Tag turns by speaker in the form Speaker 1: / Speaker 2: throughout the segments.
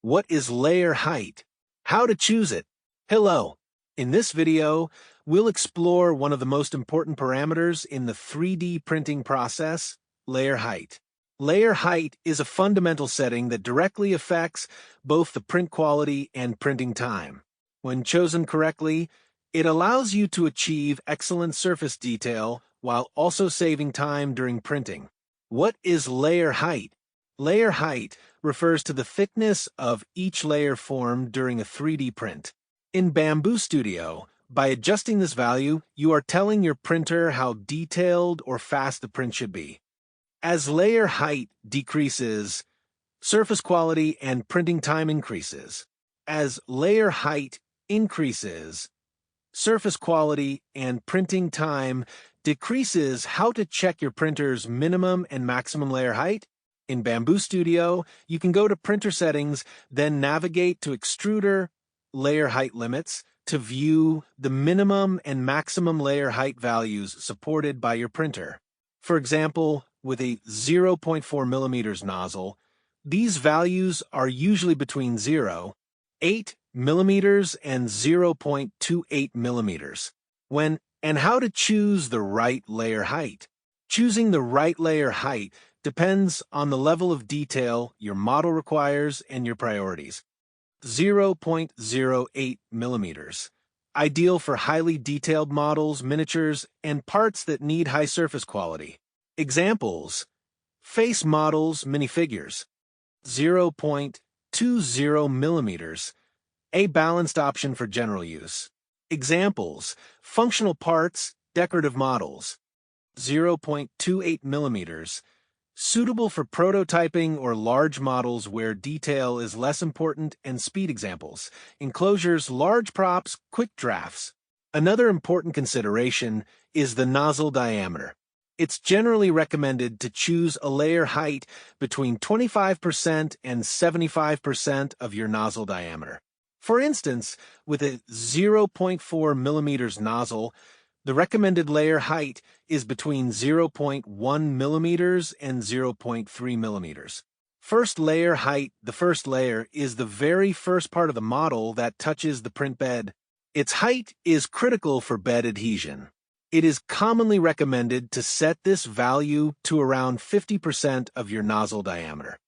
Speaker 1: What is layer height? How to choose it? Hello. In this video, we'll explore one of the most important parameters in the 3D printing process, layer height. Layer height is a fundamental setting that directly affects both the print quality and printing time. When chosen correctly, it allows you to achieve excellent surface detail while also saving time during printing. What is layer height? Layer height refers to the thickness of each layer formed during a 3D print. In Bambu Studio, by adjusting this value, you are telling your printer how detailed or fast the print should be. As layer height decreases, surface quality and printing time increases. As layer height increases, surface quality and printing time decreases. How to check your printer's minimum and maximum layer height? In Bambu Studio, you can go to Printer Settings, then navigate to Extruder Layer Height Limits to view the minimum and maximum layer height values supported by your printer. For example, with a 0.4 millimeters nozzle, these values are usually between 0.8 millimeters and 0.28 millimeters. And how to choose the right layer height? Choosing the right layer height depends on the level of detail your model requires and your priorities. 0.08 millimeters. Ideal for highly detailed models, miniatures, and parts that need high surface quality. Examples: face models, minifigures. 0.20 millimeters. A balanced option for general use. Examples: functional parts, decorative models. 0.28 millimeters. Suitable for prototyping or large models where detail is less important, and speed examples. Enclosures, large props, quick drafts. Another important consideration is the nozzle diameter. It's generally recommended to choose a layer height between 25% and 75% of your nozzle diameter. For instance, with a 0.4 millimeters nozzle, the recommended layer height is between 0.1 millimeters and 0.3 millimeters. First layer height. The first layer is the very first part of the model that touches the print bed. Its height is critical for bed adhesion. It is commonly recommended to set this value to around 50% of your nozzle diameter.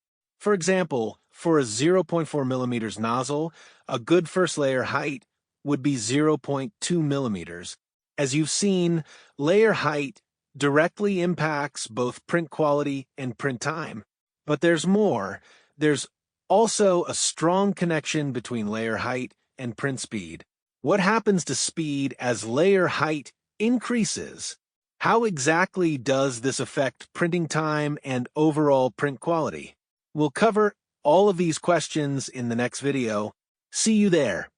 Speaker 1: For example, for a 0.4 millimeters nozzle, a good first layer height would be 0.2 millimeters. As you've seen, layer height directly impacts both print quality and print time. But there's more. There's also a strong connection between layer height and print speed. What happens to speed as layer height increases? How exactly does this affect printing time and overall print quality? We'll cover all of these questions in the next video. See you there.